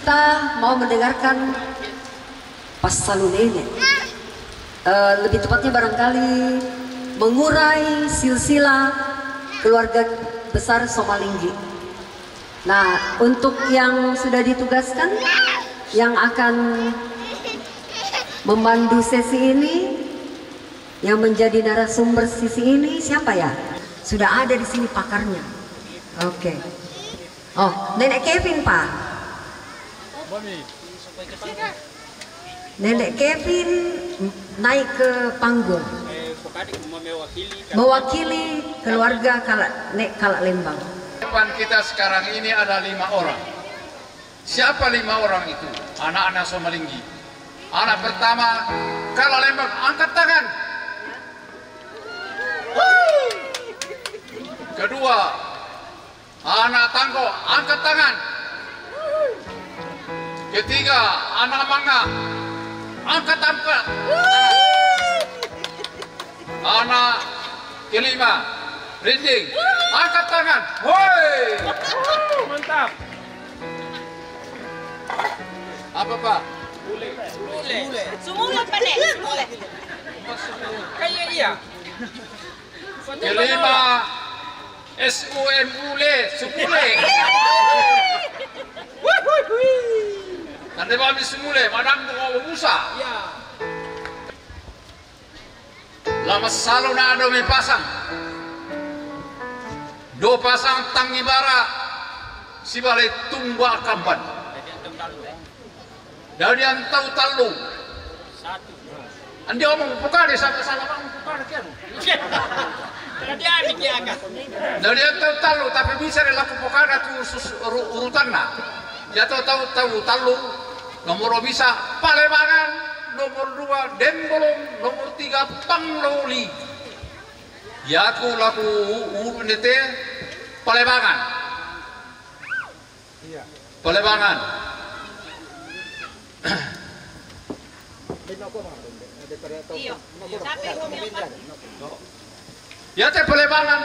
kita mau mendengarkan Pasalu Nenek. Lebih tepatnya barangkali mengurai silsilah keluarga besar Somalinggi. Nah, untuk yang sudah ditugaskan, yang akan memandu sesi ini, yang menjadi narasumber sesi ini siapa ya? Sudah ada di sini pakarnya. Oke. Oh, Nenek Kevin, Pak. Nenek Kevin naik ke panggung mewakili keluarga Kalak Lembang. Depan kita sekarang ini ada 5 orang. Siapa 5 orang itu? Anak-anak Somalinggi. Anak pertama, Kalak Lembang, angkat tangan. Kedua, anak Tanggo, angkat tangan. Ketiga, anak Manga, angkat tangan. Anak kelima, Rinding, angkat tangan. Woi, mantap. Apa Pak? Mule. Sumule pane, sumule. Kayak iya. Kelima, SUMULE, sumule. Tanda babi sumule, madam mau busa. Lama selalu na ada may pasang. Do pasang tangi bara si balai tumba kampan. Dari yang tahu talu. Andi omong pukade sampai salah bang pukade kian. Dari yang tahu talu tapi bisa dilakukan pukade tu urutan na. Ya tahu talu nomor bisa Palebangan. Nomor 2 Dembolong, nomor 3 Pangloli. Ya aku laku nete Palebangan. Palebangan. Ya teh Palebangan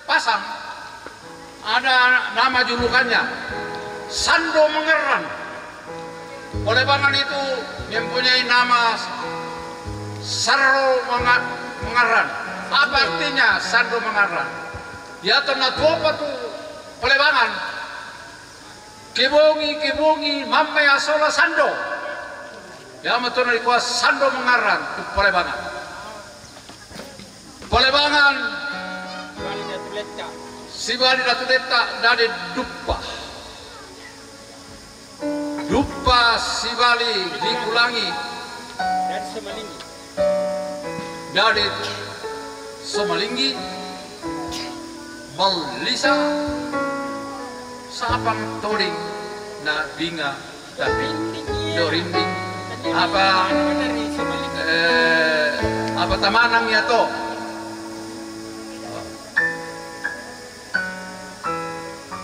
pasang. Ada nama julukannya Sando Mengeran. Palebangan itu mempunyai nama Sarro Mengaran. Apa artinya Sando Mengaran? Ya tanah tua tu Palebangan. Kibongi mamaya sola Sando. Ya matuna ikuas Sando Mengaran tu Palebangan. Palebangan si bali datu deta dari Dupa. Dupa si Bali dikulangi dari Somalinggi Balisa Sapang Toring na Binga tapi Dorinding apa tamanang ya to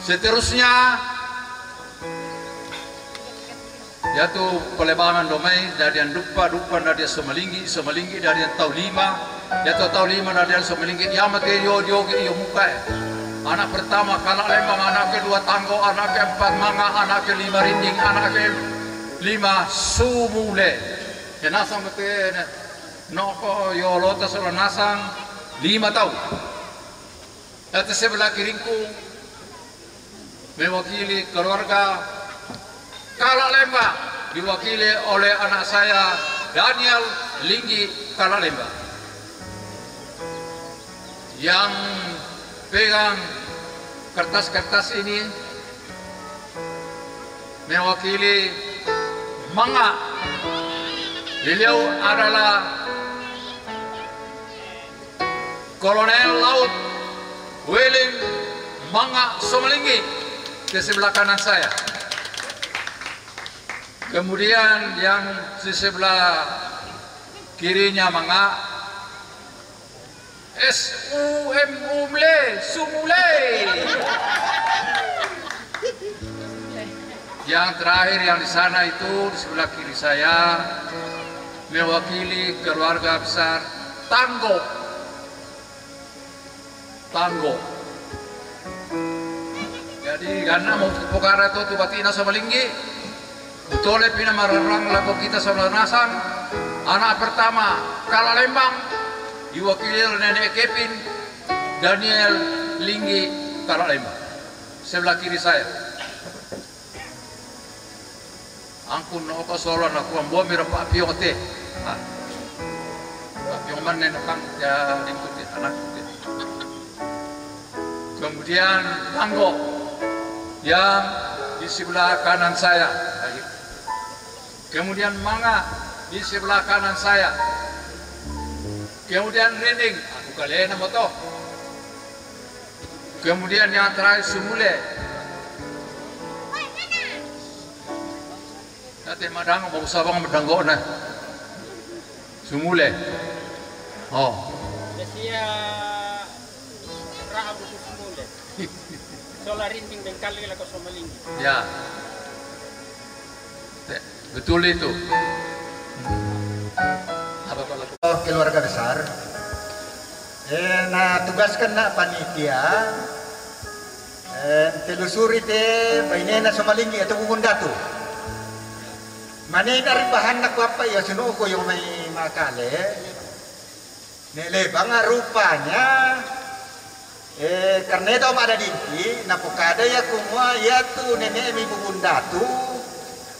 seterusnya yaitu Palebangan domai dari yang Dupa dari Somalinggi dari yang Tau Lima yaitu Tau Lima dari yang Somalinggi Yamate Yogi muka anak pertama Kalak Lembang, anak kedua Tanggo, anak keempat Manga, anak kelima Rinding, anak kelima Sumule ya nasang bete noko yolota sola nasang 5 tahun yaitu sebelah kiringku mewakili keluarga Kalak Lembang diwakili oleh anak saya Daniel Linggi Kalak Lembang yang pegang kertas-kertas ini mewakili Manga. Beliau adalah Kolonel Laut William Manga Somalinggi di sebelah kanan saya. Kemudian yang di sebelah kirinya Manga Sumule. Yang terakhir yang di sana itu di sebelah kiri saya mewakili keluarga besar Tanggo. Ya Jadi karena mau pokara tu batina sama linggi, utole pina mararang lagu kita sama nasang. Anak pertama Kala Lembang diwakili oleh Nenek Kevin Daniel Linggi Kala Lembang. Sebelah kiri saya. Angkun oko solo nak kuam bomi Pak Piong te. Pak Piong mana nak ya lingkut anak te. Kemudian Tanggo yang di sebelah kanan saya. Kemudian Manga di sebelah kanan saya. Kemudian Rening, aku kalian nama toh. Kemudian yang terakhir Sumule. Nanti madang mau sabang medanggo na. Sumule. Oh. Desia Rahabu Sumule. Solarinding bengkali la ko Somalingi. Ya. Betul itu. Apa kalau keluarga besar, nah tugaskan na panitia, telusuri te bainena Somalingi atau Bumundatu. Mana dari bahan nak apa ya sunu ko yung may makale, nele banga rupanya, karena itu ada dinti, napukada ya kumwa ya tu nenek mi Bumundatu.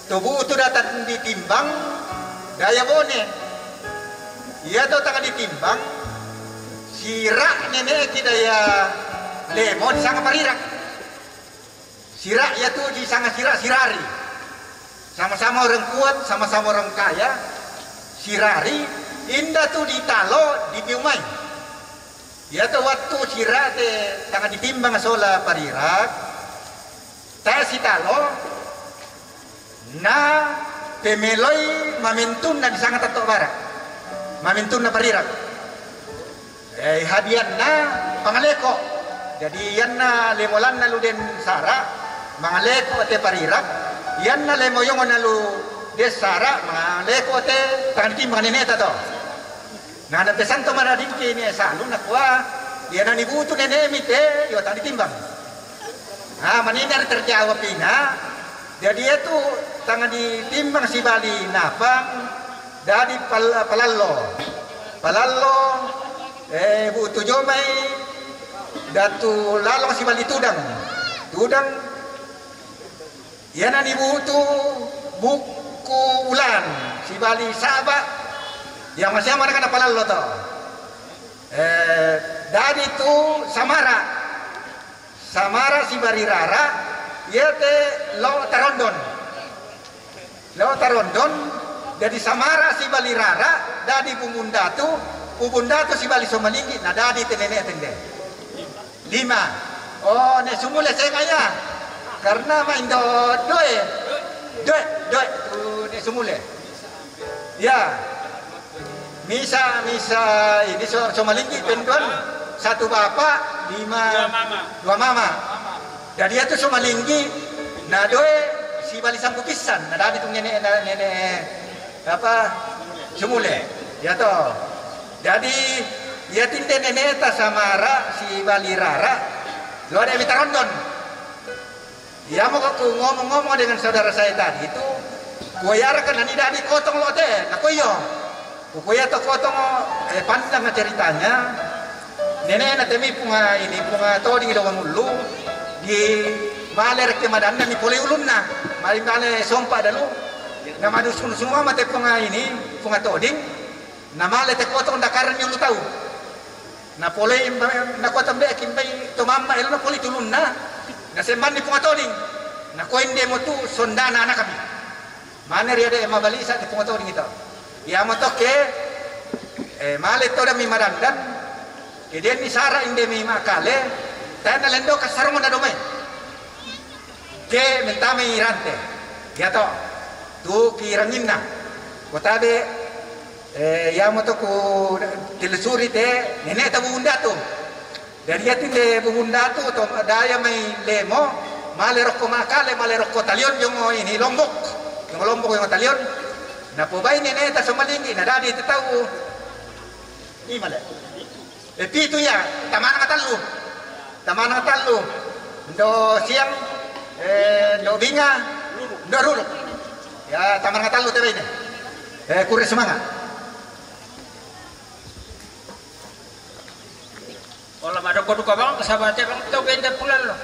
Tubuh itu datang ditimbang daya bone. Ia tahu tangan ditimbang sirak nenek tidak ya lemon sangat parirak. Sirak ya tuh di sangat sirak sirari. Sama-sama orang kuat, sama-sama orang kaya. Sirari indah tuh ditalo di piumai. Ia tahu waktu sirak tangan ditimbang sola parirak. Taya si talo. Na pemeloi mamintun na disanga tato barak mamintun na parirak hadian na pangaleko jadi yan na lemolan na luden sara mangaleko ate parirak yan na lemoyong na lu des sara mangaleko ate tangan timbang nineta to na napesan to maradin kini salu na kwa yan na nibuto nene emite yo tangan timbang maninar terjawab pina. Jadi itu tangan ditimbang si Bali napang dari Palallo Bu Tujomai datu lalong si Bali tudang yana ni butu buku ulan si Bali Sabak yang masih mana kan Palallo to dari itu Samara si Bari Rara ia te lo tarondon dari Samara si Bali Rara dari Bumundatu si Bali Somalingi nah dari tenene tende 5 oh ne sumule saya kaya karena main doe tu ne sumule ya misa ini Somalingi penduan satu bapak 5 dua mama. Jadi itu Somalinggi, nah doe si Bali Sampu pisan, nah dari itu nenek apa Sumule, ya toh. Jadi ya tinte nenek ta Samara si Bali Rara, lo ada minta rondon. Ya mau aku ngomong dengan saudara saya tadi itu, koyarkan nanti dari kotong lo teh, nah koyo, koyo to kotong pandang ceritanya, nenek nanti punga todi lo mulu. Di maler ke madanna ni pole ulunna mari male sompa dalu na madusun semua mate punga toding na male te kotong dakaran yung tahu na pole na kotong be kimbai to mamma elo na pole tulunna na semban ni punga toding na ko inde mo tu sondana anak kami mana ria de mabalisa te punga toding ito ya mo to ke male to da mi madandan kemudian ni sara inde mi makale tanda lendo kasar mo na domay ke mentame irante ya to tu kirangin na kotabe ya mo to ko telusuri te nene ta Bumundatu dari yatin de Bumundatu to daya may lemo malerok ko makale malerok ko talyon yung ini lombok yung talyon na po bay nene ta Somalingi na dadi tataw imale pito ya tamana talo Ndo siang, ndo binga, ndo rulu. Ya taman ngatalu tebe ini. Kuris semangat. Kalau ada koduka bang, sahabatnya bang, tahu benda pulang lo.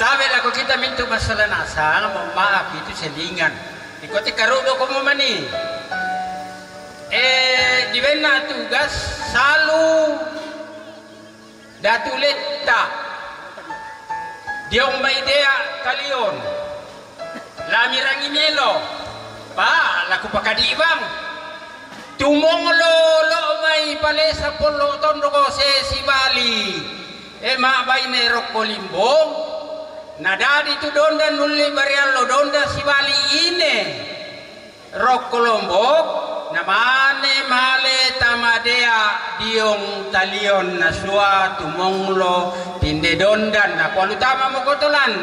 Tapi lah kalau kita minta masalah nasa, mohon maaf itu selingan. Ikuti karudo kamu mani. Di benda tugas selalu datuleta. Dia umay idea kalion. Lamirang imelo. Pa, laku pakadi bang. Tumong lo may palesa polo tondo ko si Bali. Mabay na roko limbong. Nadadi tu donda nuli barian lo donda si Bali ine. Roko lombok. Namane male tamadea diong talion nasua tumong lo tinde dondan. Aku utama mo kotolan.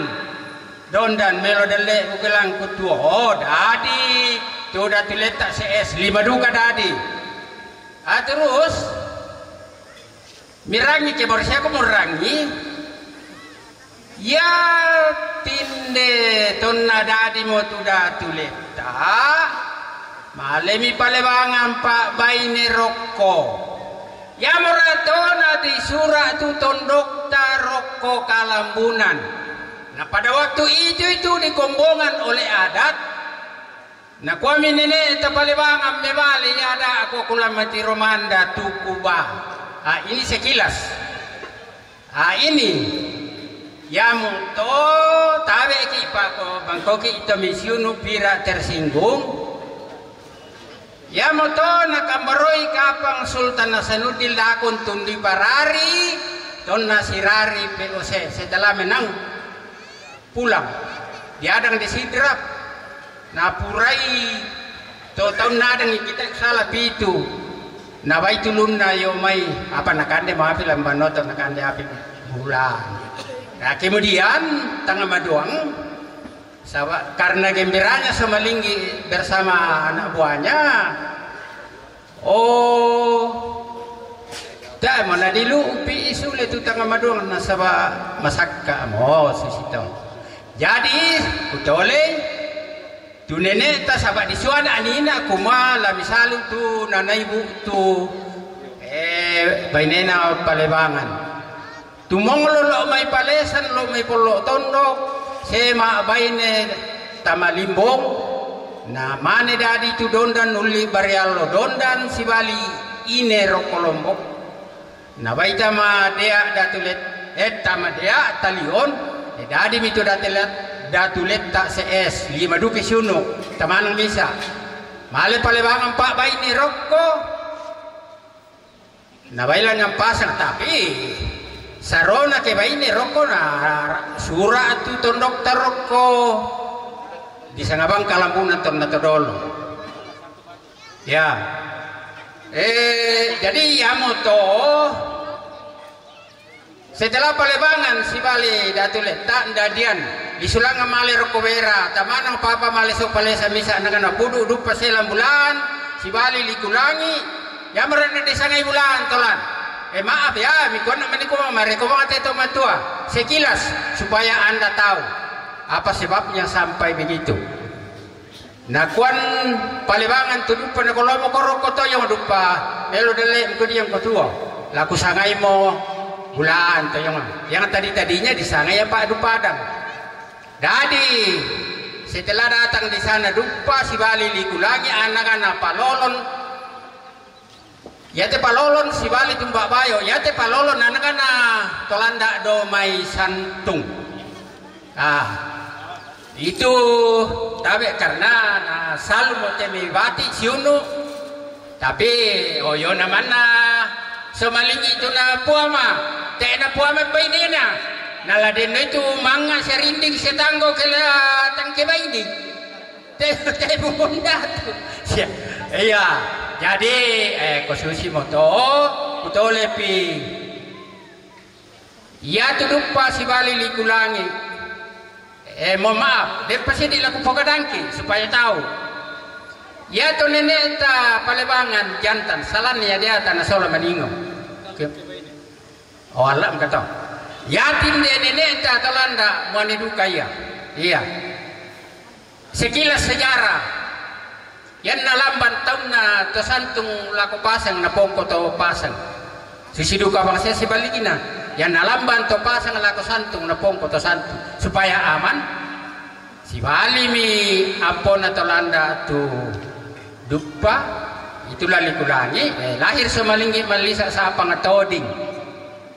Dondan melo dele bukelang kutua. Oh dadi. Tu dah letak CS 5 duka tadi. Terus mirangi ke borsia aku merangi. Ya tinde tonna dadi mo tu dah letak. Malemi palebangan Pak Baine Rokko. Ya moratona di surat tu tondok Rokko Kalambunan. Nah pada waktu itu dikombongan oleh adat. Nah kami nenek tapalibangan mebali ada aku kulamati Romanda Tukuba. Ini sekilas. Ini ya muto tabe ki pako bangkoki itu misiunu pira tersinggung. Ya moto nakambaroi kapang Sultan Hasanuddin lakon tundi parari ton nasirari POC setelah menang pulang diadang di sidrap napurai to tahun nadang kita salah pitu na baitu lunna yomai apa nakande maafi lambanoto nakande api bulan. Nah kemudian tanggal maduang karena gembiranya Somalinggi bersama anak buahnya. Dah mana dulu upi isu itu tanggal maduang nasaba masakka mo sisito. Jadi kutole tu nenek ta sahabat disuan anina kumala misalu tu nanai bu tu bainena palebangan. Tumong lo mai palesan lo mai polo tondok. Sema baine tamalimbong na mane dadi tu dondan nuli bariallo dondan si Bali ine rokolombok na baita ma dea datulet tama dea talion dadi mitu datulet tak CS 5 duke suno tamanang bisa male palebangan Pak baine rokko na bailan yang pasang tapi sarona ke baine rokko na surah tu tondok tarokko di sangabang Kalambunan ton natodolo. Ya. Jadi ya moto setelah palebangan si Bali datulet tak dadian disulang male rokko bera tamanang papa male sok palesa misa nagana pudu dupa selam bulan si Bali likulangi ya merana disangai bulan tolan. Maaf ya, mikon naman ko mareko mga teto matua sekilas supaya Anda tahu apa sebabnya sampai begitu. Nakuan palibangan tudup pada kolomo koroko to yang dupa melo dele ko diyang ketua. Laku sangai mo bulan to yang tadinya di sana ya Pak Dupadang. Dadi setelah datang di sana dupa si Bali likulangi anak-anak palolon. Yate palolon si Bali tumbak bayo, yate palolon anak-anak tolanda do mai santung. Itu tapi karena selalu mau temibati siunu. Tapi oyo namana Somalinggi itu na puama, na puama bainena. Naladen itu manga serinding setanggo kela tangke baini. Teh bunda tu. Iya. Jadi kosusi moto kutole pi ya tudupa si Bali likulangi mohon maaf dia pasti dilaku pokadangki supaya tahu ya to nenek ta palebangan jantan salan ya dia tanah sola maningo. Oh alam kata Yatim dia nenek tak telanda maniduka ya. Iya. Sekilas sejarah. Yan nalamban taon na to santung lako pasang na pongko to pasang. Sisiduka bang saya sibaligina. Yan nalamban to pasang lako santung na pongko to santung supaya aman. Si bali mi ampon na tolanda tu dupa itulah likulangi lahir semalinggi malisa sa pangatoding.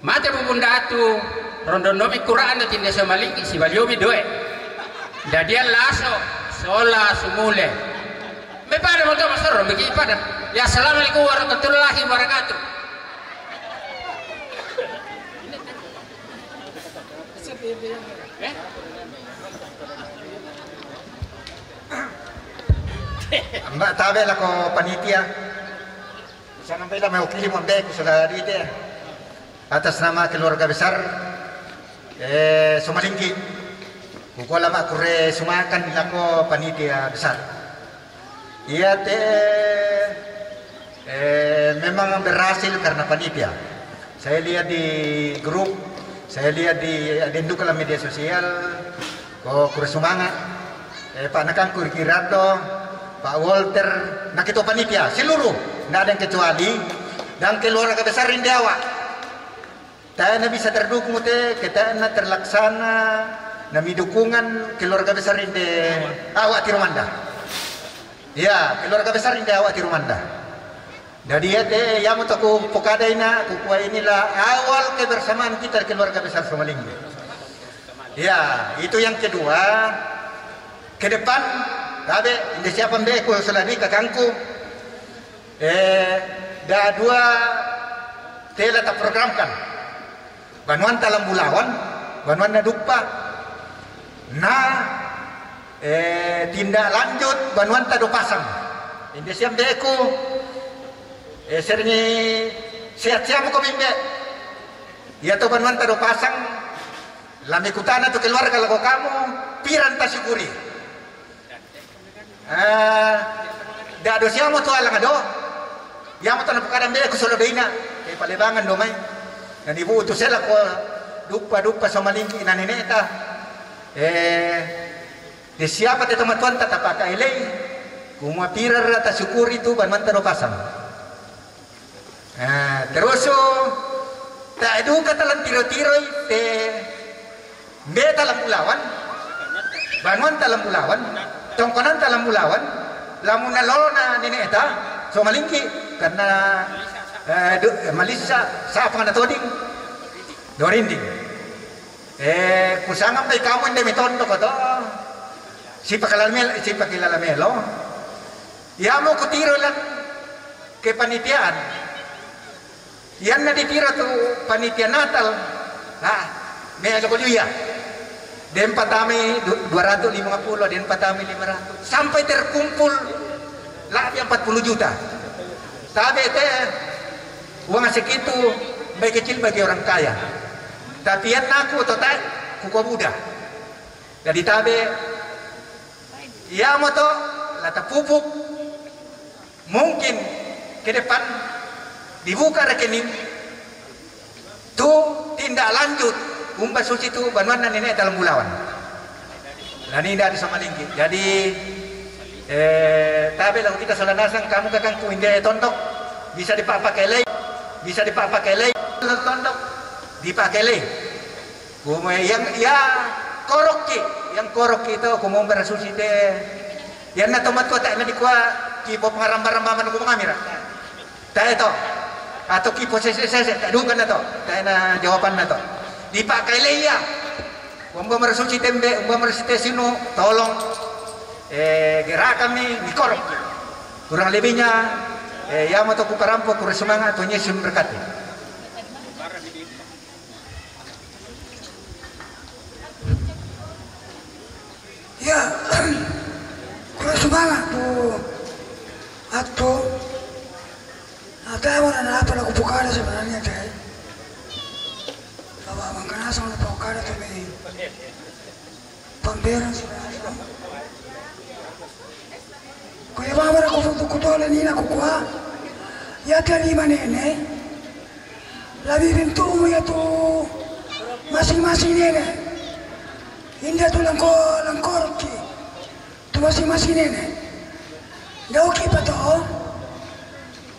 Mata bubunda tu rondonomi Quran na tinda semalinggi si baliomi doe. Dadian laso sola sumule. Me pada mo to masoro bagi pada. Ya assalamualaikum warahmatullahi wabarakatuh. Mbak tabe lah ko panitia. Sana bela mau kirim ambe ko sudah dite. Atas nama keluarga besar Somalinggi. Kukuala mak kure sumakan dilako panitia besar. Ia memang berhasil karena panitia. Saya lihat di grup, saya lihat di adenduk dalam media sosial. Kok kure semangat. Pak Nakang Kirado, Pak Walter, nak itu panitia seluruh, tidak ada yang kecuali dan keluarga besar Rindawa. Kita bisa terdukung kita terlaksana nami dukungan keluarga besar Rinde awak Tirumanda. Ya, keluarga besar Rinde awak Tirumanda. Jadi ya mau tahu pokada inilah awal kebersamaan kita keluarga besar Somalinggi. Ya, itu yang kedua. Ke depan, tabe, ini siapa mbeku seladi kakangku. Dah dua telah tak programkan. Banuan talam bulawan, banuan nadukpa. Tindak lanjut banuan tado pasang. Ini siap deku. Seringi sehat-sehat ko bimbe. Ya to banuan tado pasang. Lami kutana to keluarga lago kamu piran tasyukuri. Dado siamo to alang ado. Yamo to napakadang deku solo deina. Kay palebangan do may. Dan ibu utus saya ko dupa Somalinggi na nineta. Di siapa te teman-teman tatapaka ilay. Kumapira rata syukuri itu ban mantano pasang. Terus tak edu katalan tiro-tiro te be talam ulawan. Banuan talam ulawan, tongkonan talam ulawan, lamun nalona nineta Somalinggi karena Malaysia sa pangatoding dorinding kusangam tay kamu inde mitondo ko to si pakilalamelo ya mo kutiro lang ke panitiaan yan na ditiro to panitia natal may alokoluya den patami 250 den patami 500 sampai terkumpul labi 40 juta sabi uang segitu baik kecil bagi orang kaya. Tapi yang aku total kuku muda. Jadi tabe ya moto lata pupuk mungkin ke depan dibuka rekening tu tindak lanjut umba suci tu banuan nenek dalam bulawan. Dan ini dari Somalinggi. Jadi tabe lah kita solanasang kamu kakang kuinda tondok bisa dipakai lagi. Bisa dipakai lagi tondok dipakai lagi yang ya korok itu kumong berasusi deh yang na tomat ko tak na dikwa kipo pangaram-rambaman ko kamera tak itu atau kipo sese tak dugan na to tak na jawaban na to dipakai lagi ya kumong berasusi tembe kumong berasusi sino tolong gerak kami dikorok kurang lebihnya ya mau ku parampo ku semangat tu Yesus berkati. Ya, ku semangat tu atau ada mana apa lagu pukada sebenarnya teh. Bawa mangkana sama pukada tu ni. Pamberan sebenarnya. Kaya baba aku kutola nina kukua ya tani manene labi bintu mo ya to masing-masing nenek. Indah tu langkor ki. Tu masing-masing nenek. Dah okey patah.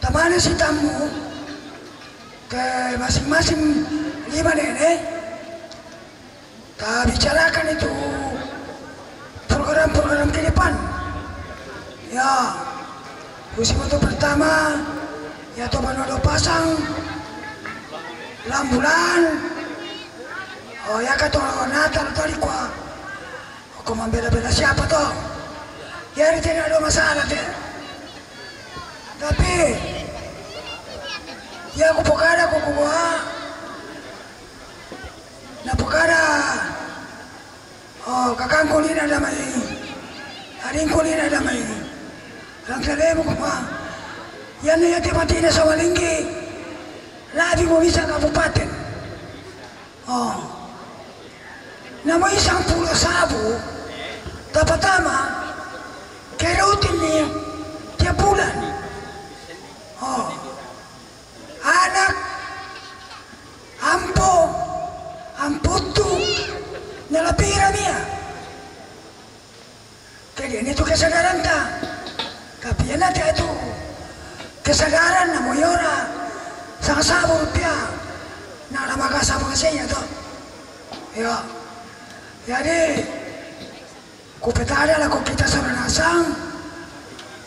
Tamana si tamu ke masing-masing 5 nenek. Tak bicarakan itu program-program ke depan. Ya, musim untuk pertama, ya tu mana pasang lambulan. Oh ya kata orang Natal tadi kuah. Aku membela-bela siapa toh? Ya ini tidak ada masalah deh. Tapi ya aku pokada aku kuah. Na pokada. Oh kakangku ni ada mai. Adingku ni ada mai. Lang salemo kuah. Yan na yati mati na sa Malinggi. Labi mo bisa kabupaten. Oh. Na may 10 sabo, dapat tama, kerutin niya, tiap bulan. Oh. Anak, amputu, nalapira niya. Kaya itu kesadaran ta. Tapi yan natin itu kesadaran na mo yora sa kasabo rupiah na namakasama kasi niya to. Ya. Jadi, kupetada lah kok kita Soranasang,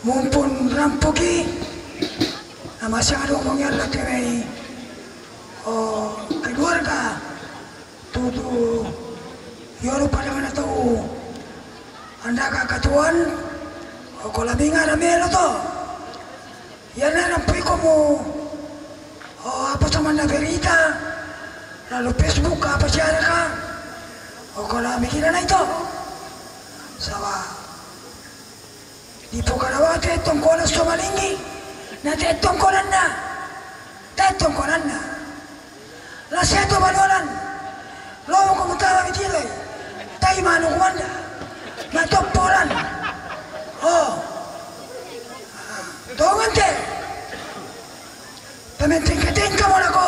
mumpun rampuki, nama siang ada omongnya lah kemei, oh keluarga, tutu, yoro pada mana tahu, anda kakatuan, oh kalau bingar amelo to, ya na rampui kamu, oh apa sama na berita, lalu Facebook apa siapa kah? O kalau mikiran itu, sawa. Di pokarawa te tongkolan Somalinggi, na te tongkolan na, La seto manualan, lo ko mutara mitile, tay manu kumanda, na topolan. Oh, dongante. Pamenting-tingka mo na ko,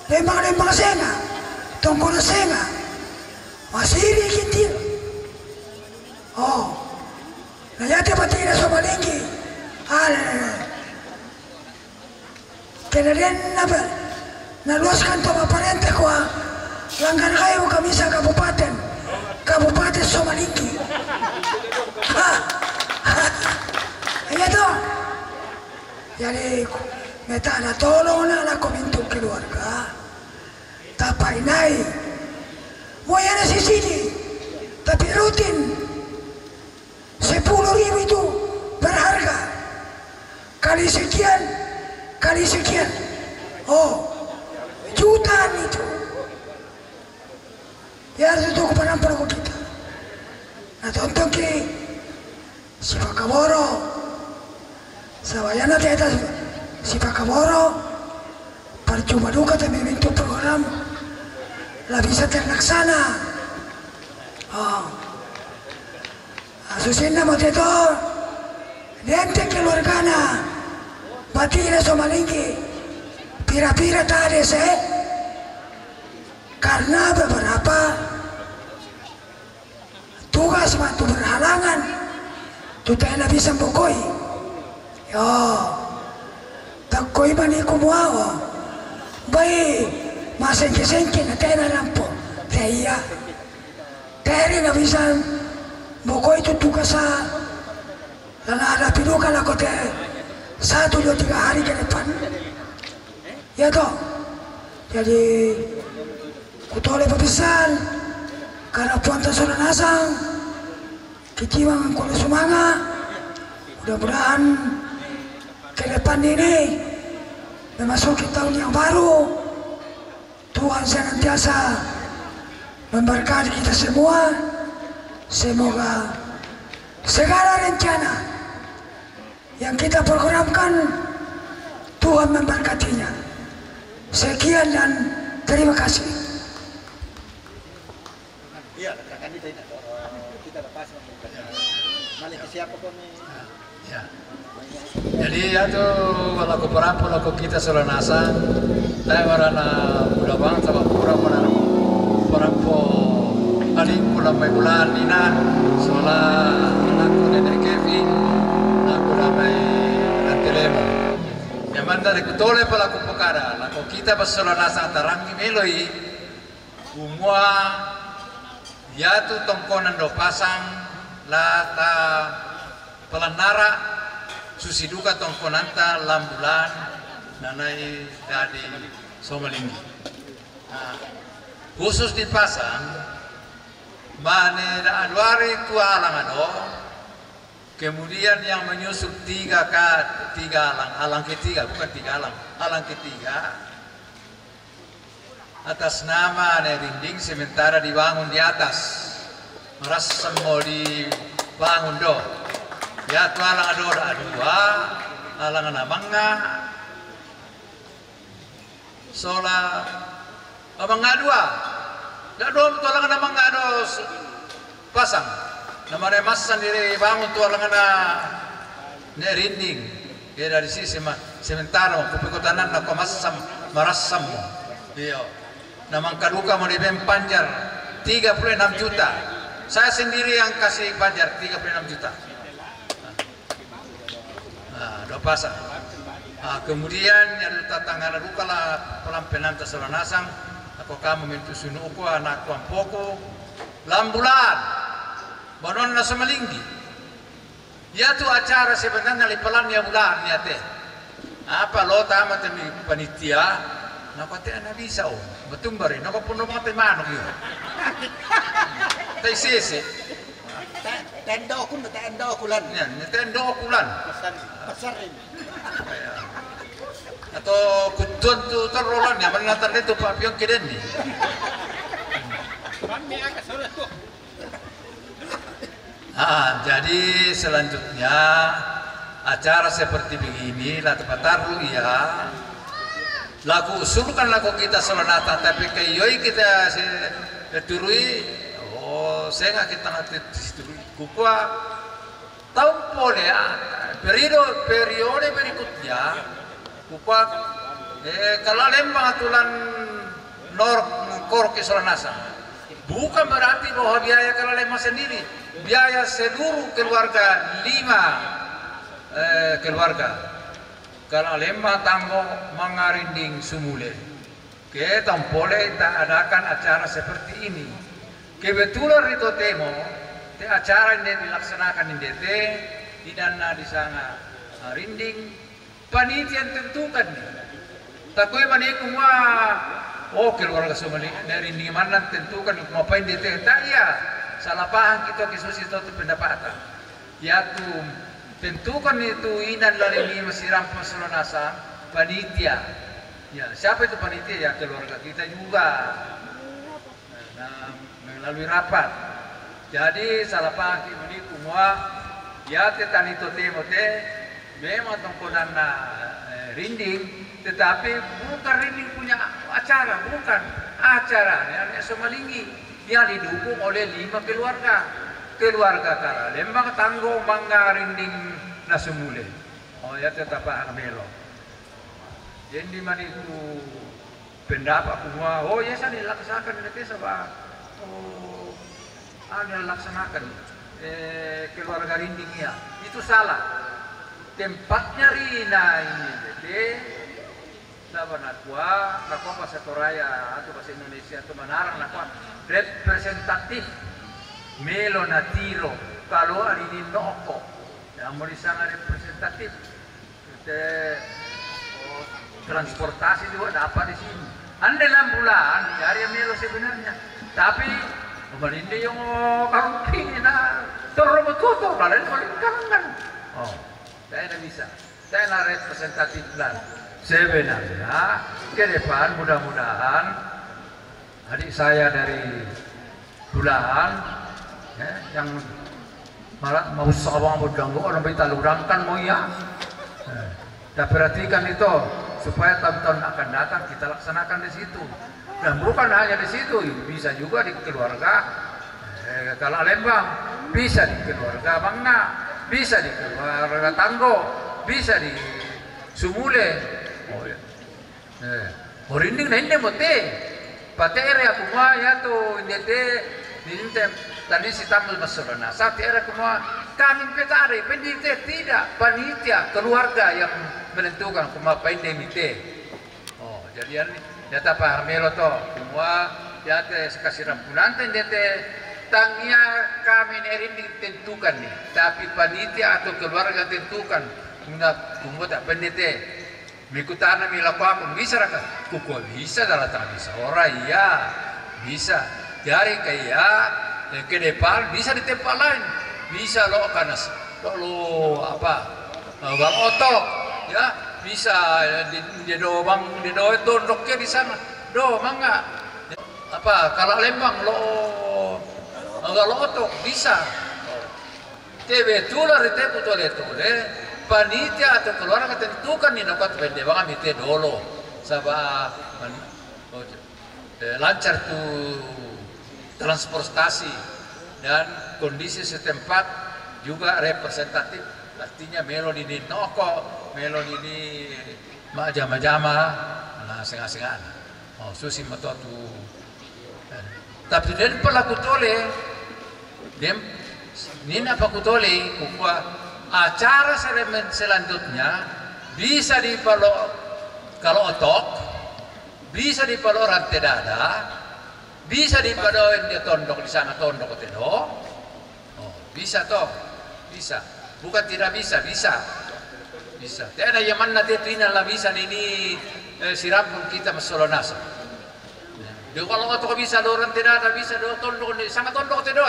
lembang senga, tongkolan senga. Masiri kintir. Oh, nayate patina sa Malinggi. Kenalian apa? Naluaskan to aparente ko. Langgan kayo kami sa Kabupaten Somalinggi. Ayan to. Jadi, meta na tolong na kominto keluarga. Tapay nai. Mau yang di sini, tapi rutin 10.000 itu berharga. Kali sekian, oh jutaan itu. Ya harus itu kepada kita. Nah tonton ki, si Pakaboro, sawayana tiada si Pakaboro, percuma duka tapi bentuk program. Lah bisa terlaksana. Oh. Asusin na mo dito. Dente keluargana. Batina Somalinggi. Pira-pira tadi karena beberapa tugas bantu berhalangan. Tutai na bisa bukoi. Yo. Takoy maniku muawa. Baik. Masengke na tayo na lang po. Kaya rin na bisan buko itu tugas sa pinukan ako 1-2-3 hari ke depan. Ya toh. Jadi kutole papisan karena puanta Soranasang kiciwang kulo sumanga. Mudah-mudahan ke depan ini memasuki tahun yang baru. Tuhan senantiasa memberkati kita semua. Semoga segala rencana yang kita programkan Tuhan memberkatinya. Sekian dan terima kasih. Iya, kita lepas balik ke siapa pun. Ya. Jadi itu kalau aku perampun aku kita Soranasang, saya warna mudah banget sama kurang mana. lamai bulan ina sola aku nenek Kevin aku lamai antelemo yang dari kutole pelaku perkara laku kita bersola nasa tarangi meloi umua yatu tongkonan do pasang lata pelanara susi duka tongkonanta lambulan nanai dari Somalinggi. Nah, khusus di pasang mane aduari tua alangado kemudian yang menyusul tiga alang ketiga bukan tiga alang ketiga atas nama Nerinding sementara dibangun di atas merasa mau dibangun do ya tu alang ado ada dua alang namanga sola amanga dua dah dua tu alang namanga do pasang nama remas sendiri bangun tu alang Nerinding dia dari sisi sementara kupikotanan nak marasam iya namang kaduka mau dibem panjar 36 juta. Saya sendiri yang kasih panjar 36 juta. Nah, do pasang. Nah, kemudian yang tatangana duka lah pelampenan tasalanasang aku kamu mintu sunuku anak tuampoko lambulan banon na Somalinggi. Ya tu acara sebenarnya lipelan ya bulan ya teh. Apa lo tamat demi panitia? Nako teh ana bisa oh. Betul bari nako puno mate manok yo. Tei sese. Tendo kulan. Ya, tendo kulan. Besar ini. Atau kutun tu terolan ya menantar itu Pak Pion kiden ni. Kami akan salah tu. Jadi selanjutnya acara seperti begini lah tempat taruh ya. Laku usulkan laku kita selenata tapi kayoi kita turui saya nggak kita nanti turui kukua tahun pole ya periode berikutnya kukua kalau lembang atulan kor ke Solanasa bukan berarti bahwa biaya kalau lembang sendiri biaya seluruh keluarga 5 keluarga kalau lembang tanggo mengarinding sumule kita boleh tak adakan acara seperti ini kebetulan itu temo acara ini dilaksanakan di DT di dana di sana rinding panitia tentukan takui maniku keluarga Somali dari rinding mana tentukan ngapain DT tak ya salah paham kita kisusi itu pendapatan ya tuh tentukan itu inan lari ini masih rampas Solanasa panitia ya siapa itu panitia ya keluarga kita juga nah, melalui rapat jadi salah pagi ini semua ya tetan itu temote memang tongkonan rinding tetapi bukan rinding punya acara bukan acara yang Somalinggi yang didukung oleh 5 keluarga kala lembang tanggo mangga rinding nasumule ya tetap melo jadi mana itu pendapat semua ya saya dilaksanakan nanti sabah dilaksanakan keluarga rinding ya itu salah tempatnya rina ini jadi sabah nakwa bahasa Korea atau bahasa Indonesia atau Manarang nakwa representatif Melo natiro kalau hari ini noko yang mau sangat representatif transportasi juga dapat di sini. Anda lambulan di area Melo sebenarnya, tapi pemerintah yang karutin na terbetul kalian kan. Saya tidak bisa. Saya tidak representatif plan. Sebenarnya ke depan mudah-mudahan adik saya dari Bulan yang malah mau sawang mau ganggu orang kita lurangkan mau ya dan perhatikan itu supaya tahun-tahun akan datang kita laksanakan di situ dan bukan hanya di situ bisa juga di keluarga kalau Lembang bisa di keluarga Bangna bisa di keluarga Tanggo bisa di Sumule Orinding na hindi mo te patere ako ya to hindi te tadi si tamu masalah. Saat era semua kami petari pendidik tidak panitia keluarga yang menentukan kuma pendemite. Oh, jadi data Pak Melo to semua data kasih rampunan data tangnya kami ini ditentukan nih, tapi panitia atau keluarga tentukan. Tunggu tak pendete. Mikutana milakukan bisa raka, kuku bisa dalam tak bisa. Orang iya bisa. Jari kayak ke depan bisa di tempat lain. Bisa lo kanas, lo apa? Bang otok, ya bisa di dobang di doa tondoknya di sana. Do mangga. Apa kalau Lembang lo enggak lo otok bisa. Tebe tular itu betul itu deh. Panitia atau keluarga tentukan nih dapat pendebangan itu dulu sabah lancar tuh transportasi dan kondisi setempat juga representatif, artinya melon ini noko, melon ini jama-jama, nah sengah-sengahan, susi motor tuh, tapi dari pelaku tole, dem, nina pelaku tole, kukua acara selanjutnya bisa dipalo kalau otok, bisa dipalo rantai dada, bisa dipalo yang dia tondok di sana tondok tedo, oh, bisa toh, bisa, bukan tidak bisa, bisa. Tiada yang mana dia tina lah bisa ini sirampun kita masalah nasa. Dia kalau otok bisa do rantai dada bisa do tondok di sana tondok tedo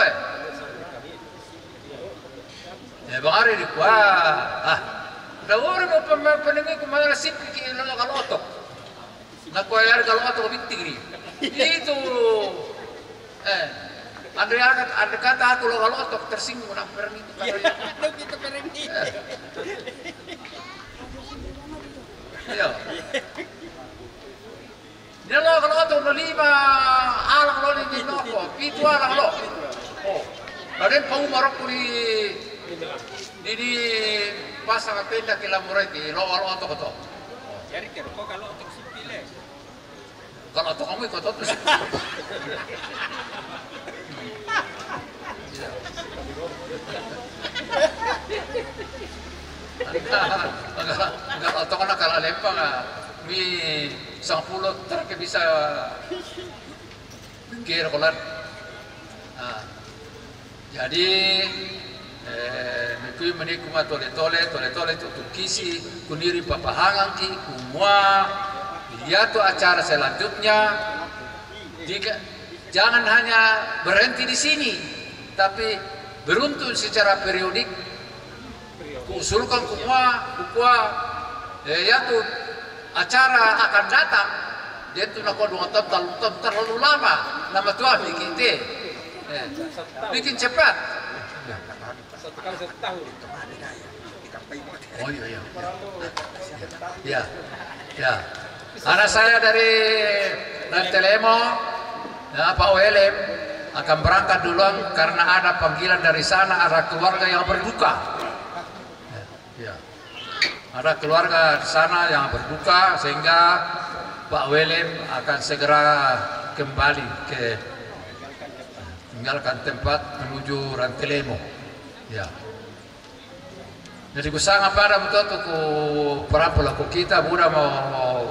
ya bang Ari di wah udah orang mau pendengar kemana sih kalau otok nak koyar kalau otok bintik itu ada kata aku lo kalau otok tersinggung nak perang itu kalau kita perang itu ya dia lo kalau otok lo 5 alang lo di noko itu alang lo oh badan pau marok di pasang tenda ke Lamurai di lo otok otok. Jadi kira kok kalau otok sipil kalau otok kamu ikut otok. Enggak otok anak kalau Lembang mi 10 ter bisa kira kolan. Jadi mikui menikuma tole itu tukisi kuniri papahangan ki kumua lihat acara selanjutnya jangan hanya berhenti di sini tapi beruntun secara periodik usulkan kumua yaitu acara akan datang dia tuh nak terlalu lama tua bikin cepat. Satu kali 1 tahun. Oh iya. Ya. Anak saya dari Rantelemo, ya, Pak Welem akan berangkat duluan karena ada panggilan dari sana, ada keluarga yang berduka. Ya. Ada keluarga di sana yang berduka sehingga Pak Welem akan segera kembali ke tinggalkan tempat menuju Rantelemo. Ya. Jadi kusanga pada betul ku perapola ku kita buda mau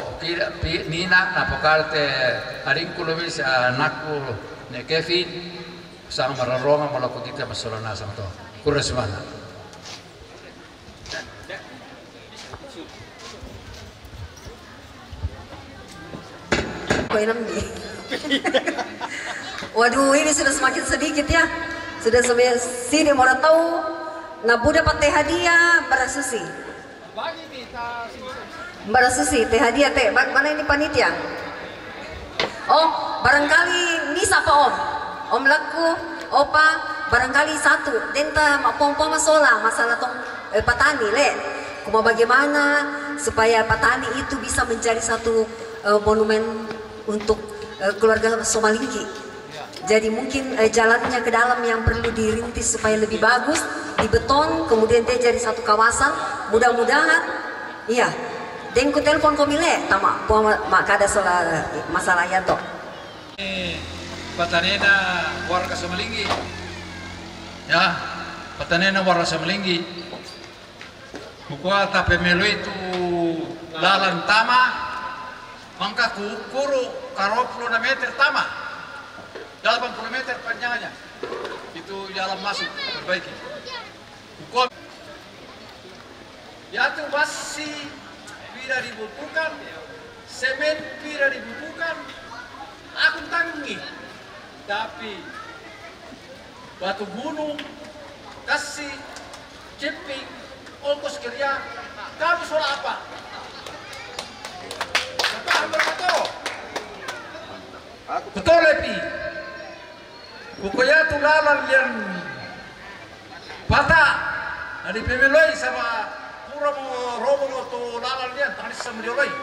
nina na pokalte aring kulumis anakku ne Kevin sang mararonga malaku kita masolana sama to kuras mana. Waduh, ini sudah semakin sedikit ya. Sudah sampai sini mau tahu. Nah, Buddha dapat teh hadiah Barasusi. Barasusi teh hadiah teh. Mana ini panitia? Oh, barangkali ini siapa Om? Om laku, Opa, barangkali satu. Denta pompo masalah tong petani le. Kuma bagaimana supaya petani itu bisa menjadi satu monumen untuk keluarga Somalinggi. Jadi mungkin jalannya ke dalam yang perlu dirintis supaya lebih bagus, dibeton, kemudian dia jadi satu kawasan. Mudah-mudahan, iya. Dan ku telepon komile, tama, mak kada masalah ya toh. Patanena warga Somalinggi, Ya, patanena warna semelinggi. Bukua tape melu itu lalan tama, mangka kukuru karo 10 meter tama, 80 meter panjangnya. Itu jalan masuk perbaiki. Bukua, ya tuh basi tidak dibutuhkan, semen tidak dibutuhkan, aku tanggi, tapi batu gunung kasih chipping ongkos kerja kamu soal apa? Betul, betul lebih. Pokoknya tuh lalan yang patah dari pemeloi sama kurang robo tuh lalan dia tadi sama dia lagi.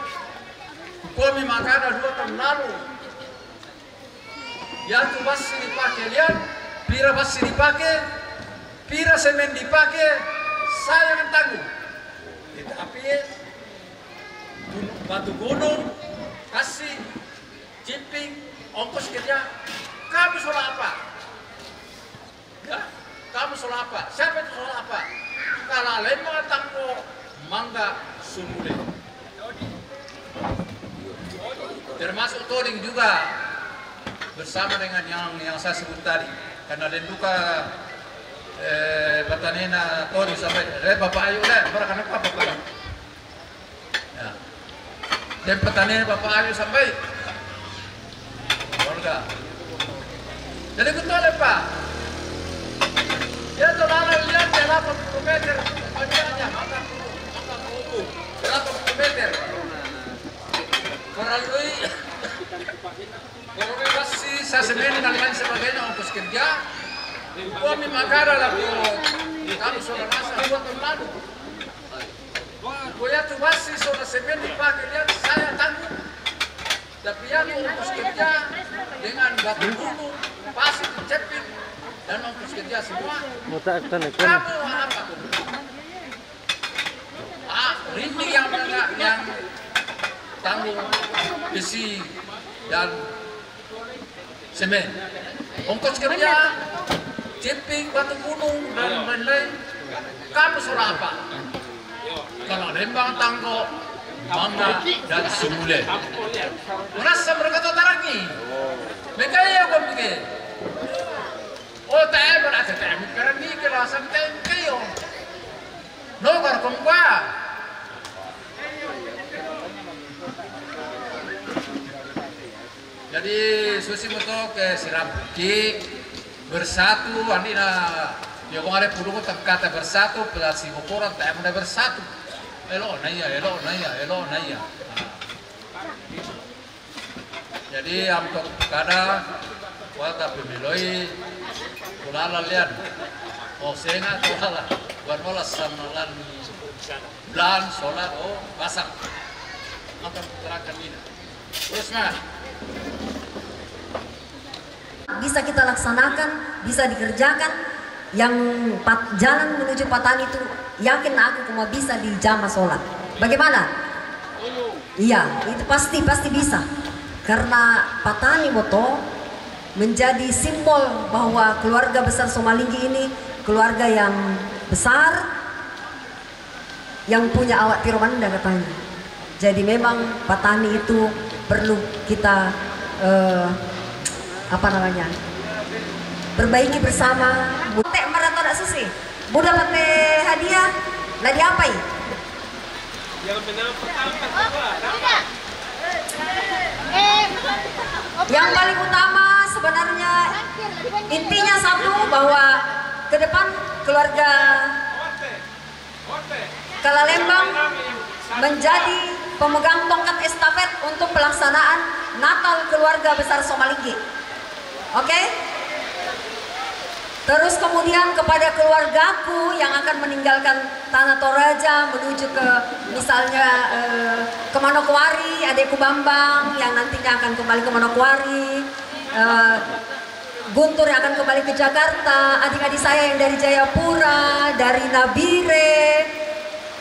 Kami makan 2 tahun lalu. Ya tuh masih dipakai lihat. Pira masih dipakai, pira semen dipakai, saya yang tanggung. Tapi batu gunung, kasih, chipping, ongkos kerja, kamu soal apa? Ya, kamu soal apa? Siapa itu soal apa? Kalau lembang tanggo, mangga sumule. Termasuk toding juga bersama dengan yang saya sebut tadi. Karena lenduka batanena todi sampai bapak ayu deh mereka apa bapak ya dan batanena bapak ayu sampai keluarga jadi betul pak ya tuh lalu lihat 80 meter panjangnya maka 80 meter melalui masih saya semen dan lain sebagainya ongkos kerja kami makara lah kami sudah masa 2 tahun lalu ya tuh masih sudah semen dipakai lihat saya tanggung tapi yang ongkos kerja dengan batu gunung pasir cepin dan ongkos kerja semua kamu apa tuh rindik yang tanggung besi dan semen, ongkos kerja, chipping, batu gunung dan lain-lain. Kamu soal apa? Kalau lembang tanggo, mangga dan sumule. Merasa mereka tarangi. Mereka ya kau pikir. Oh tak berarti tak mikir ni kelasan tak kayo. No kau kongwa. Jadi susi moto ke Sirabuki bersatu anina ya kong ada puluh kata bersatu pelasi ukuran tak ada bersatu elo naya jadi amtok kada wata pemiloi kulala lian oh senga kulala buat molas samalan bulan solat oh pasang akan terangkan ini terus mana bisa kita laksanakan, bisa dikerjakan. Yang jalan menuju Patani itu yakin aku cuma bisa di jamaah sholat. Bagaimana? Iya, itu pasti bisa. Karena Patani Moto menjadi simbol bahwa keluarga besar Somalinggi ini keluarga yang besar, yang punya awak tiromanda katanya. Jadi memang Patani itu perlu kita perbaiki bersama. Butek maraton susi. Bu dapat hadiah. Lagi apa ini? Yang paling utama sebenarnya intinya satu, bahwa ke depan keluarga Kalalembang menjadi pemegang tongkat estafet untuk pelaksanaan Natal keluarga besar Somalinggi. Oke? Terus kemudian kepada keluargaku yang akan meninggalkan Tanah Toraja menuju ke misalnya ke Manokwari, adekku Bambang yang nantinya akan kembali ke Manokwari, Guntur yang akan kembali ke Jakarta, adik-adik saya yang dari Jayapura, dari Nabire,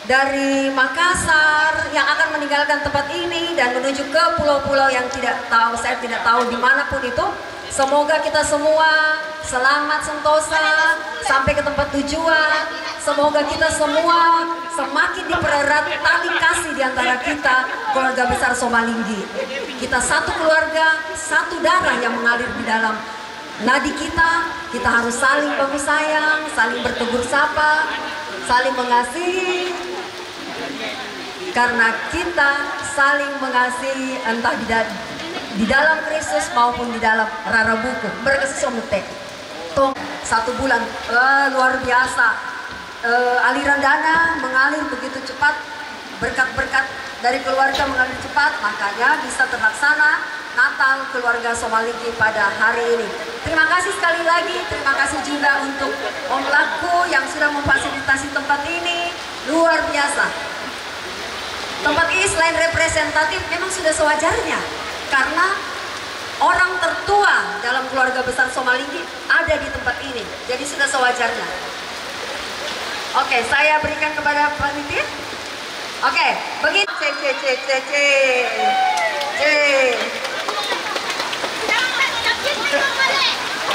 dari Makassar yang akan meninggalkan tempat ini dan menuju ke pulau-pulau yang saya tidak tahu dimanapun itu. Semoga kita semua selamat sentosa sampai ke tempat tujuan. Semoga kita semua semakin dipererat tali kasih di antara kita, keluarga besar Somalinggi. Kita satu keluarga, satu darah yang mengalir di dalam nadi kita. Kita harus saling bahu sayang, saling bertegur sapa, saling mengasihi. Karena kita saling mengasihi entah di dalam Kristus maupun di dalam rara buku. Berkasih somete. Tong 1 bulan luar biasa. Aliran dana mengalir begitu cepat, berkat-berkat dari keluarga mengalir cepat, makanya bisa terlaksana Natal keluarga Somalinggi pada hari ini. Terima kasih sekali lagi, terima kasih juga untuk Om Laku yang sudah memfasilitasi tempat ini, luar biasa. Tempat ini selain representatif memang sudah sewajarnya, karena orang tertua dalam keluarga besar Somalinggi ada di tempat ini, jadi sudah sewajarnya. Oke, saya berikan kepada panitia. Oke, begini.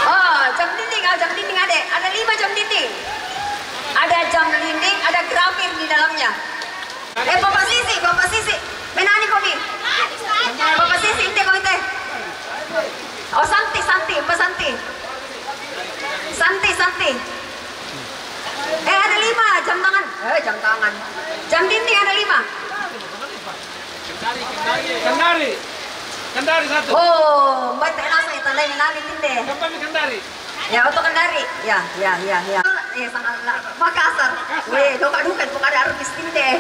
Oh, jam dinding, ada 5 jam dinding. Ada jam dinding, ada grafir di dalamnya. Bapak Sisi, menani komi. Bapak Sisi, inte komi teh. Oh, Santi, Mbak Santi. Santi. Ada 5 jam tangan. Jam dinding ada 5. Kendari 1. Oh, Mbak teh nasa itu lain menani tinde. Kapan Kendari? Ya, untuk Kendari. Ya. Sangat Makassar. Weh, duka-duka ada artis tinde.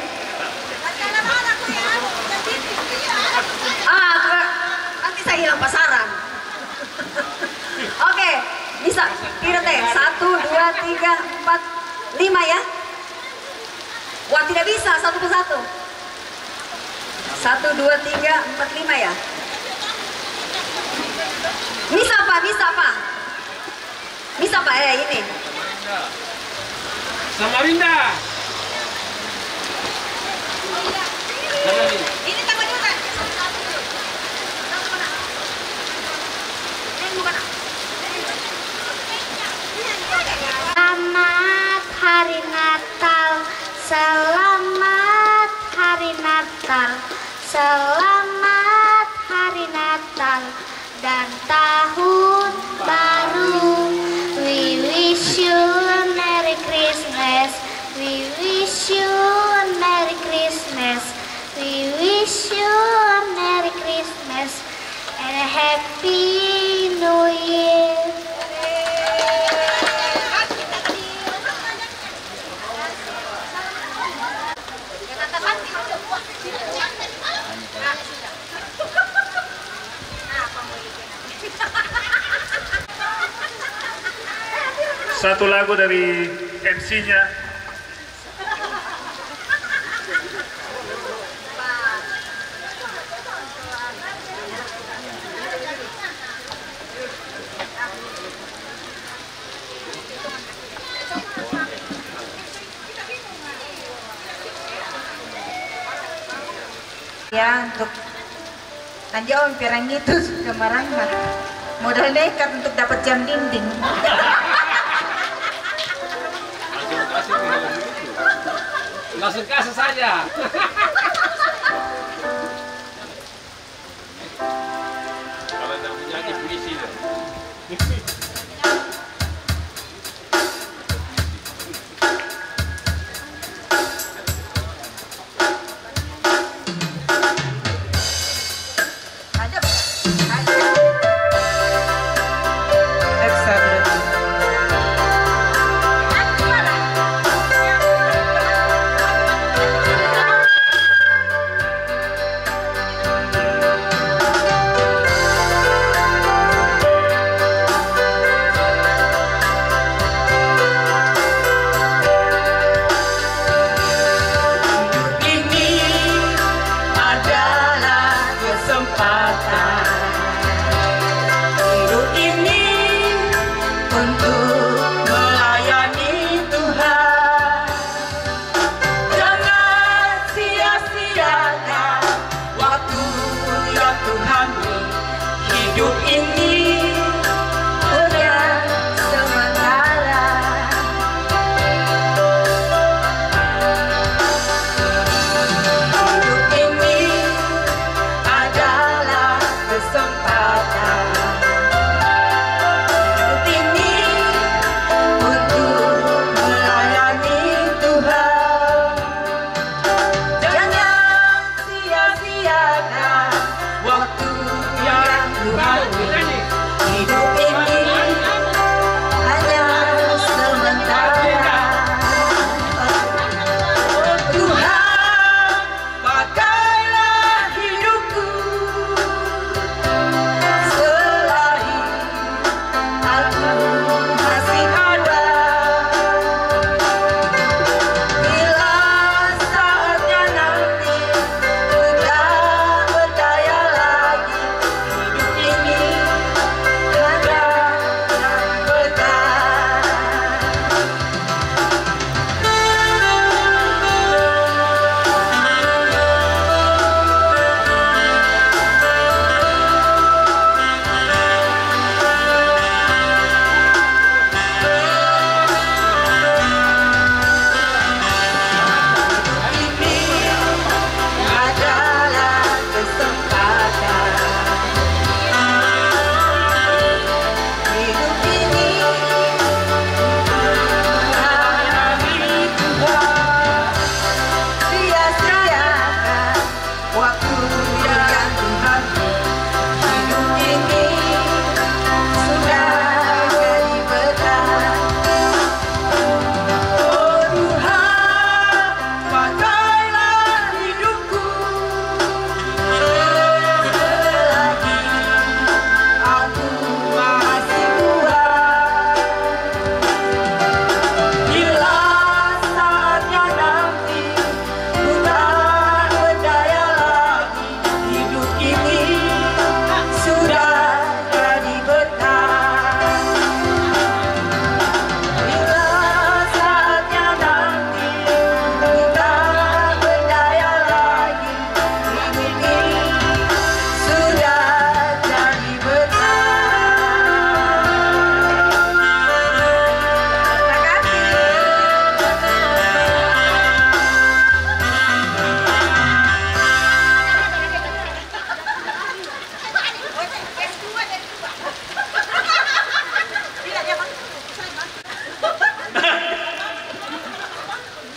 Nanti saya hilang pasaran. Oke, bisa. Kira teh 1, 2, 3, 4, 5 ya. Wah, tidak bisa satu persatu. 1, 2, 3, 4, 5 ya. Bisa Pak, ini. Samarinda. Ini tambah juga. Selamat Hari Natal, selamat Hari Natal, selamat Hari Natal dan Tahun Baru. We wish you a Merry Christmas. We wish you a Merry Christmas. We wish you a Merry Christmas and a Happy New Year. Satu lagu dari MC-nya. Ya, untuk nanti om pirang itu kemarin modal nekat untuk dapat jam dinding. Langsung kasih saja. Kalau tidak punya puisi deh.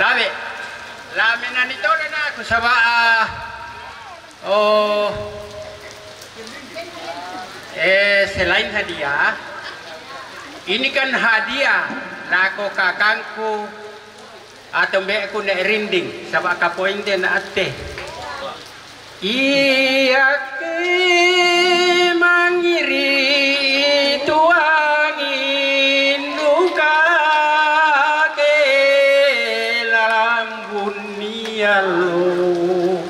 Tabi, laminan ito na ako sa selain hadiah, ini kan hadiah nako kakangku atau mbak aku nak rinding sabak kapoin dia nak ate. Iya ke mangiri tuangin luka ke lambun nialo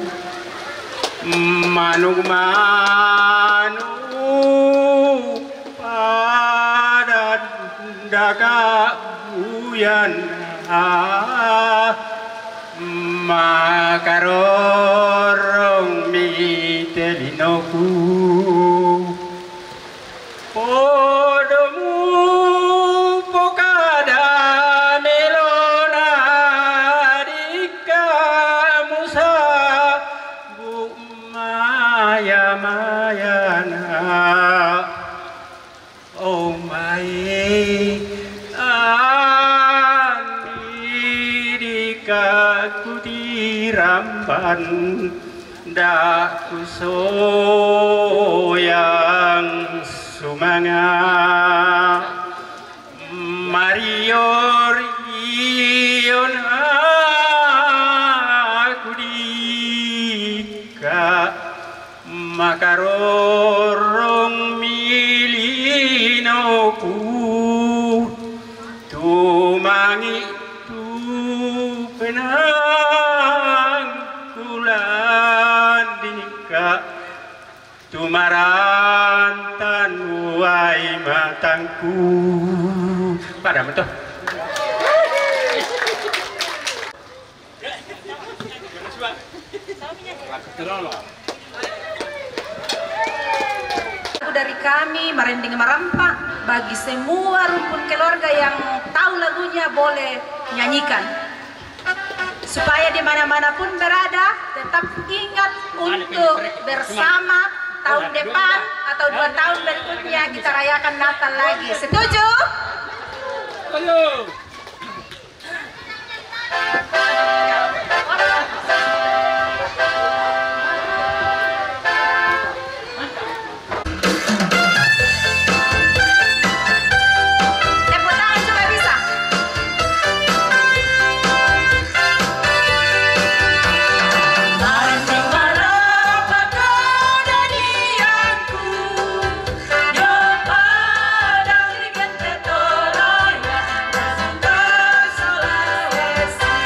manug padan daga buyan makarorong mitelinoku podomu pokada melona dikamusa bu maya mayana oh my aku diramban dak soyang sumanga marior ion aku dika makarorong milinoku tumangi penang kulan dinika tumarantan wai matangku pada betul. Dari kami Marending Marampa bagi semua rumpun keluarga yang tahu lagunya boleh nyanyikan supaya di mana-mana pun berada tetap ingat untuk bersama tahun depan atau 2 tahun berikutnya kita rayakan Natal lagi. Setuju? Sulawesi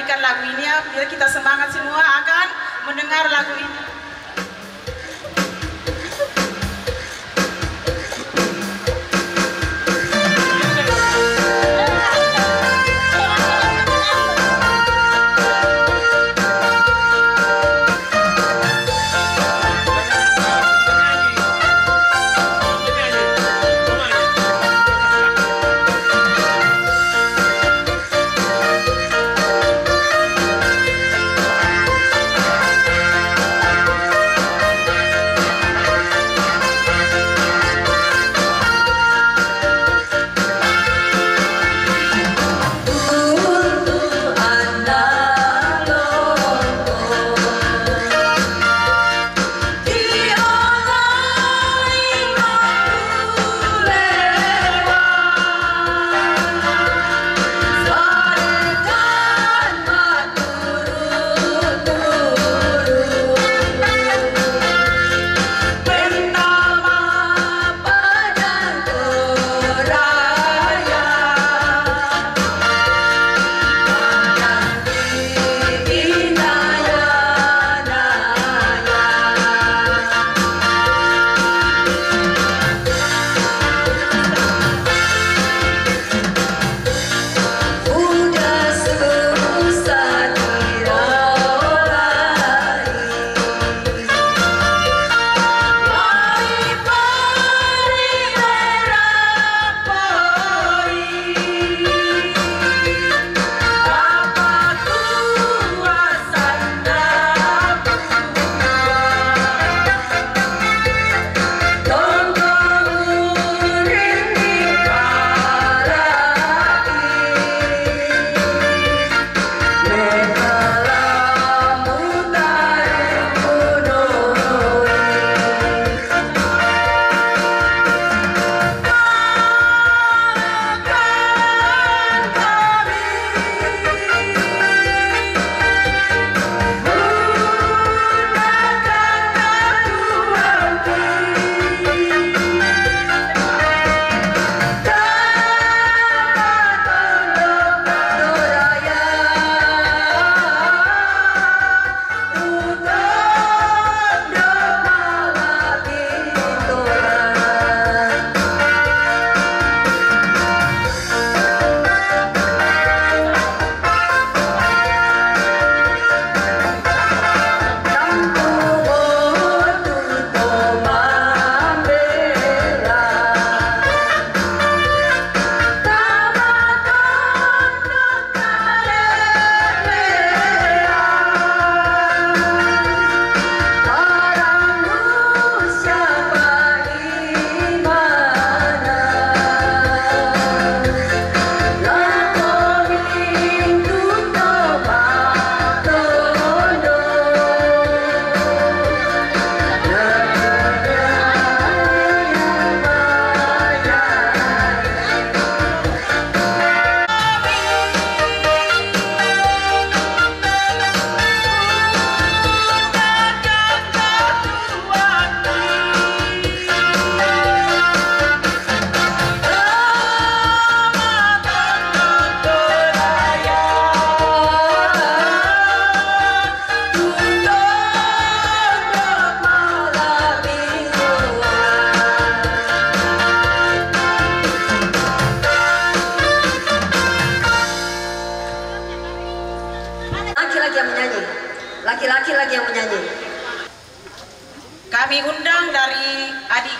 nyanyikan lagu ini ya, biar kita semangat semua akan mendengar lagu ini. Laki-laki lagi yang menyanyi. Kami undang dari adik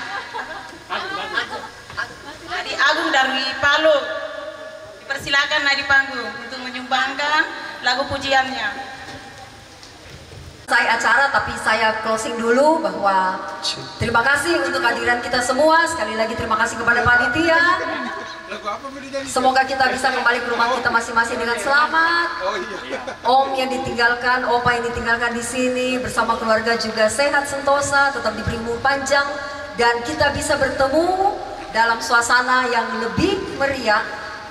Agung dari Palu. Dipersilakan di panggung untuk menyumbangkan lagu pujiannya. Saya acara tapi saya closing dulu bahwa terima kasih untuk kehadiran kita semua. Sekali lagi terima kasih kepada panitia. Semoga kita bisa kembali ke rumah kita masing-masing dengan selamat. Om yang ditinggalkan, opa yang ditinggalkan di sini bersama keluarga juga sehat sentosa, tetap diberi umur panjang dan kita bisa bertemu dalam suasana yang lebih meriah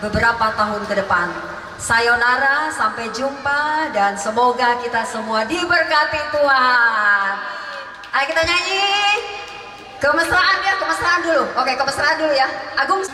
beberapa tahun ke depan. Sayonara, sampai jumpa dan semoga kita semua diberkati Tuhan. Ayo kita nyanyi kemesraan ya, kemesraan dulu. Oke, kemesraan dulu ya. Agung.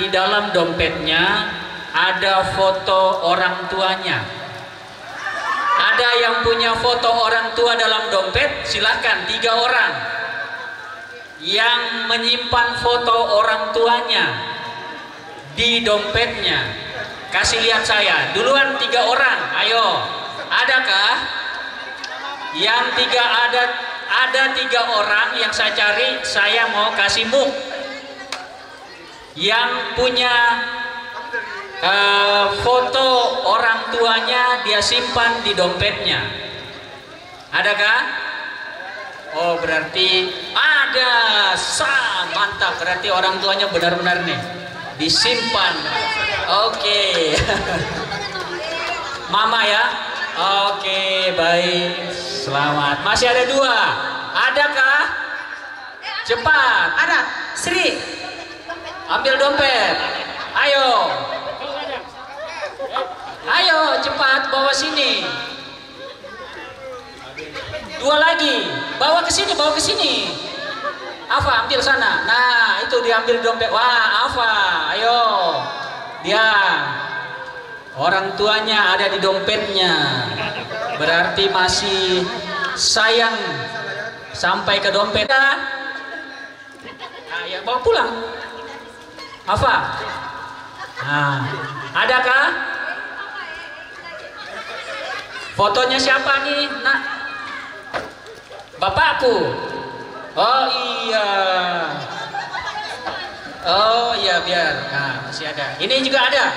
di dalam dompetnya ada foto orang tuanya. Ada yang punya foto orang tua dalam dompet? Silakan, 3 orang. Yang menyimpan foto orang tuanya di dompetnya, kasih lihat saya. Duluan 3 orang, ayo. Adakah? Yang 3 ada 3 orang yang saya cari, saya mau kasih muk. Yang punya foto orang tuanya dia simpan di dompetnya. Adakah? Oh, berarti ada. Mantap, berarti orang tuanya benar-benar nih disimpan. Oke. Mama ya. Oke, baik. Selamat. Masih ada 2. Adakah? Cepat. Ada. Sri. Ambil dompet. Ayo. Ayo, cepat bawa sini. 2 lagi. Bawa ke sini, bawa ke sini. Afa, ambil sana. Nah, itu diambil dompet. Wah, Afa, ayo. Dia. Orang tuanya ada di dompetnya. Berarti masih sayang sampai ke dompet. Nah, ya bawa pulang. Afa. Nah, adakah? Fotonya siapa nih, nak? Bapakku. Oh iya. Oh iya, biar. Nah, masih ada. Ini juga ada.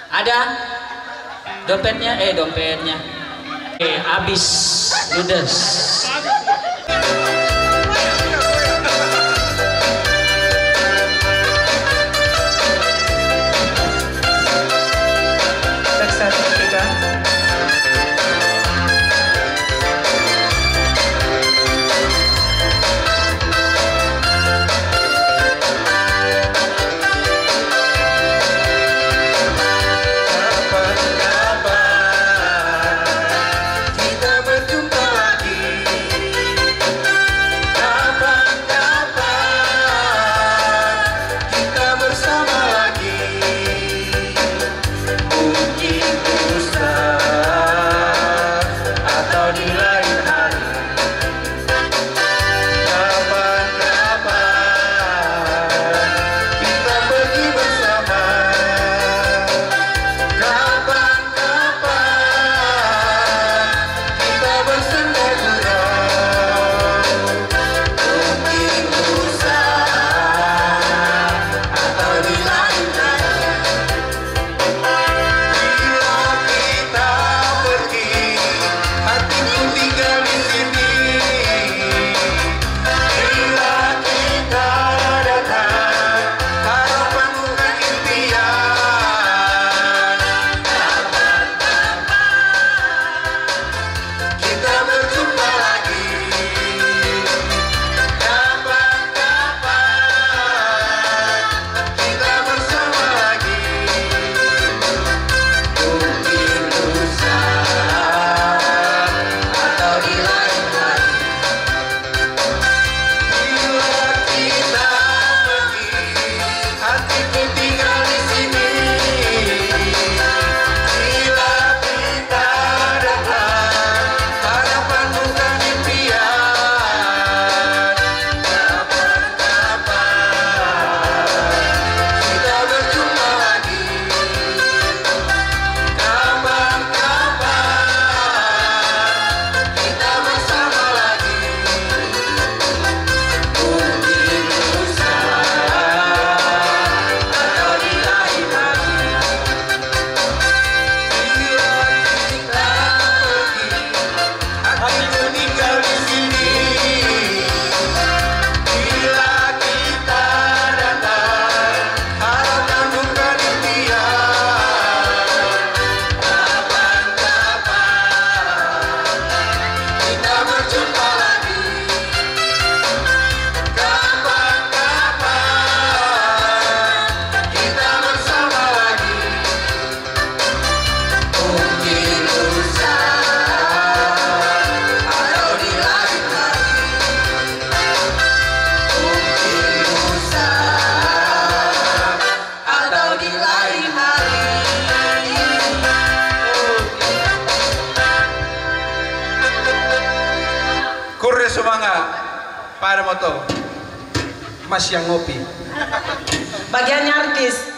Ada dompetnya, dompetnya. Habis, ludes. semangat pada moto Mas yang ngopi. Bagiannya artis